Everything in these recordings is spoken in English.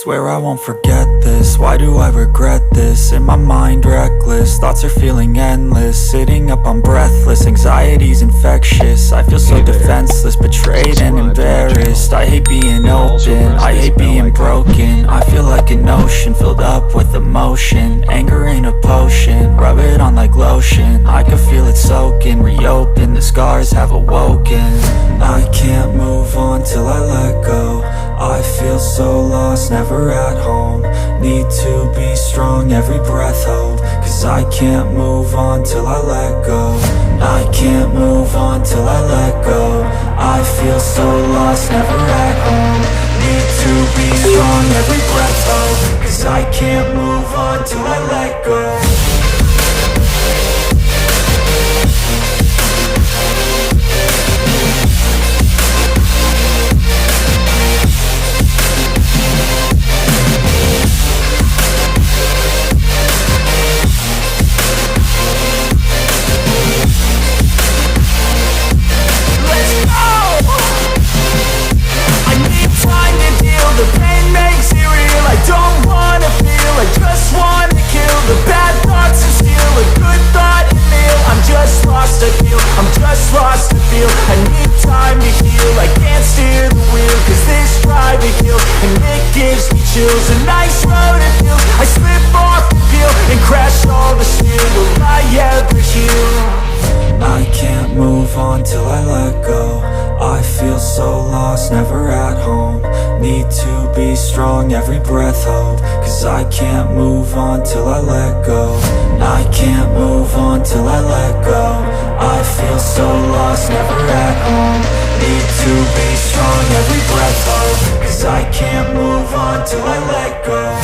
Swear I won't forget this, why do I regret this? In my mind reckless, thoughts are feeling endless. Sitting up I'm breathless, anxiety's infectious. I feel so defenseless, betrayed and embarrassed. I hate being open, I hate being broken. I feel like an ocean filled up with emotion. Anger ain't a potion, rub it on like lotion. I can feel it soaking, reopen, the scars have awoken. I can't move on till I let go. I feel so lost, never at home. Need to be strong, every breath hold. Cause I can't move on till I let go. I can't move on till I let go. I feel so lost, never at home. Need to be strong, every breath hold. Cause I can't move on till I let go. The pain makes it real, I don't wanna feel, I just wanna kill the bad thoughts and steal a good thought and meal. I'm just lost, I feel, I'm just lost to feel. I need time to heal, I can't steer the wheel. Cause this drive it kills, and it gives me chills. A nice road it feels, I slip off the peel and crash all the steel. Will I ever heal? I can't move on till I let go. I feel so lost, never at home. Need to be strong, every breath hold. Cause I can't move on till I let go. I can't move on till I let go. I feel so lost, never at home. Need to be strong, every breath hold. Cause I can't move on till I let go.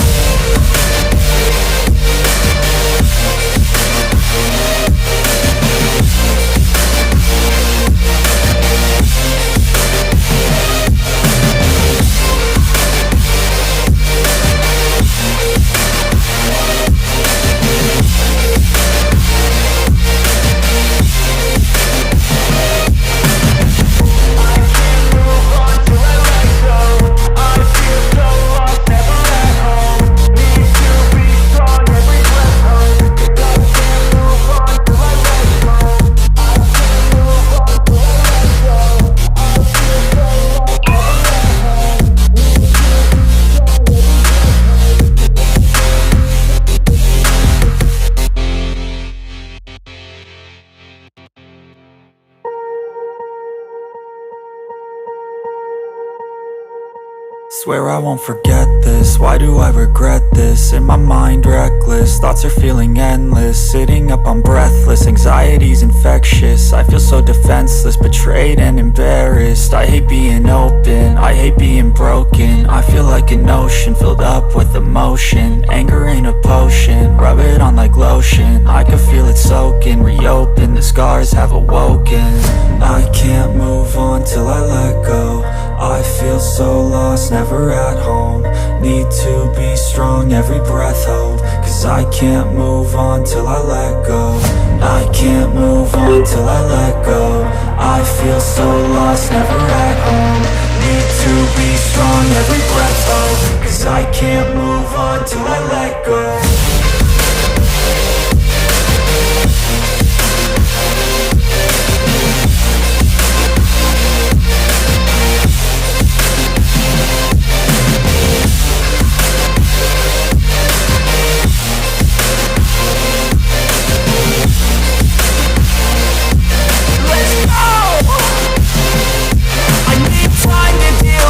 Swear I won't forget this, why do I regret this? In my mind reckless, thoughts are feeling endless. Sitting up I'm breathless, anxiety's infectious. I feel so defenseless, betrayed and embarrassed. I hate being open, I hate being broken. I feel like an ocean filled up with emotion. Anger ain't a potion, rub it on like lotion. I can feel it soaking, reopen, the scars have awoken. I can't move on till I let go. I feel so lost, never at home. Need to be strong, every breath hold. Cause I can't move on till I let go. I can't move on till I let go. I feel so lost, never at home. Need to be strong, every breath hold. Cause I can't move on till I let go.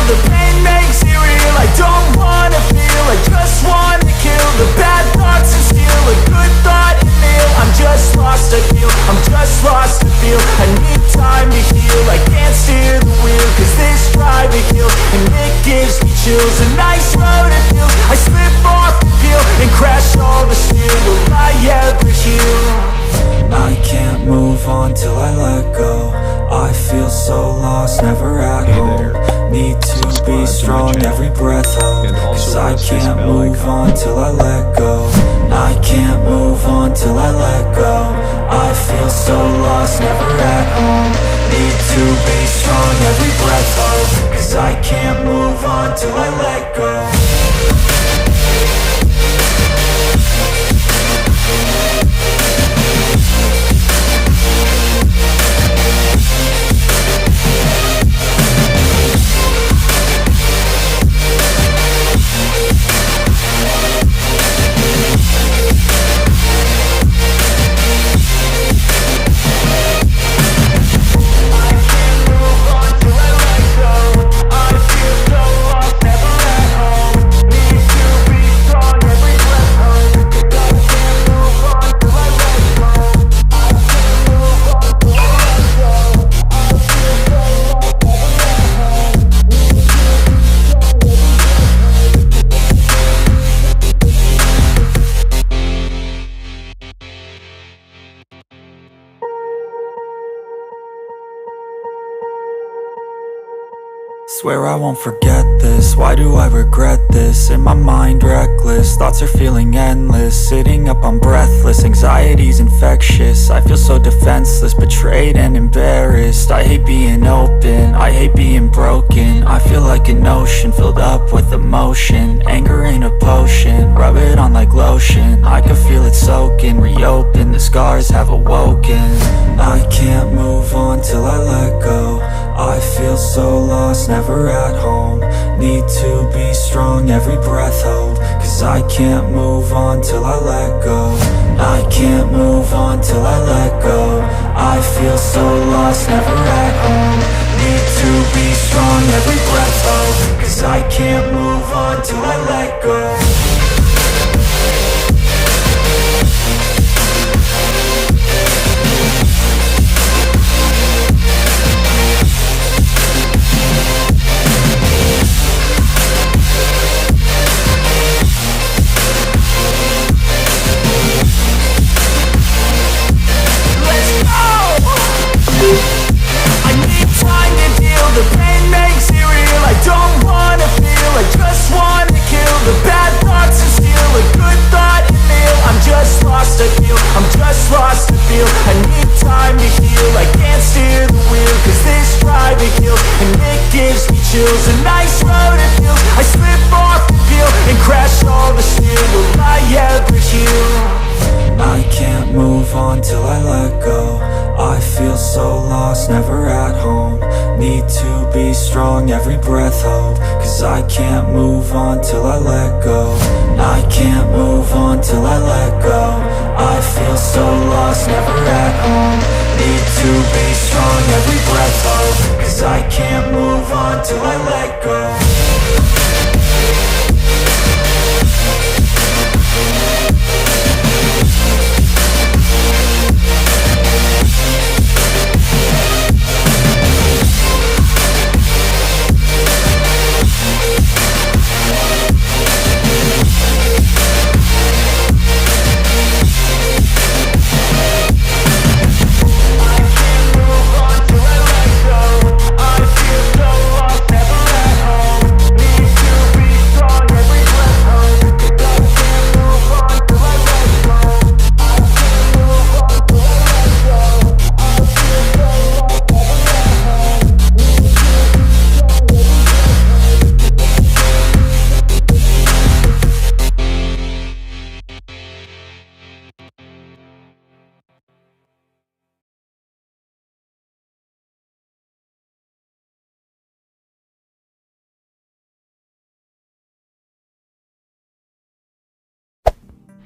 The pain makes it real, I don't wanna feel, I just wanna kill the bad thoughts and steal a good thought and meal. I'm just lost, I feel, I'm just lost to feel. I need time to heal, I can't steer the wheel. Cause this drive it kills, and it gives me chills. A nice road it feels, I slip off the peel and crash all the steel. Will I ever heal? I can't move on till I let go. I feel so lost, never at home. Need to be strong, every breath hold. Cause I can't move on till I let go. I can't move on till I let go. I feel so lost, never at home. Need to be strong, every breath hold. Cause I can't move on till I let go. Swear I won't forget this, why do I regret this? In my mind reckless, thoughts are feeling endless. Sitting up I'm breathless, anxiety's infectious. I feel so defenseless, betrayed and embarrassed. I hate being open, I hate being broken. I feel like an ocean filled up with emotion. Anger ain't a potion, rub it on like lotion. I can feel it soaking, reopen, the scars have awoken. I can't move on till I let go. I feel so lost, never at home. Need to be strong, every breath hold. Cause I can't move on till I let go. I can't move on till I let go. I feel so lost, never at home. Need to be strong, every breath hold. Cause I can't move on till I let go. The pain makes it real, I don't wanna feel, I just wanna kill the bad thoughts and steal a good thought and meal. I'm just lost, I feel, I'm just lost, I feel. I need time to heal, I can't steer the wheel. Cause this drive it kills, and it gives me chills. A nice road it feels, I slip off the peel and crash all the steel. Will I ever heal? I can't move on till I let go. I feel so lost, never at home. Need to be strong, every breath hold. Cause I can't move on till I let go. I can't move on till I let go. I feel so lost, never at home. Need to be strong, every breath hold. Cause I can't move on till I let go.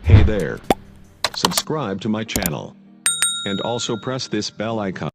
Hey there. Subscribe to my channel. And also press this bell icon.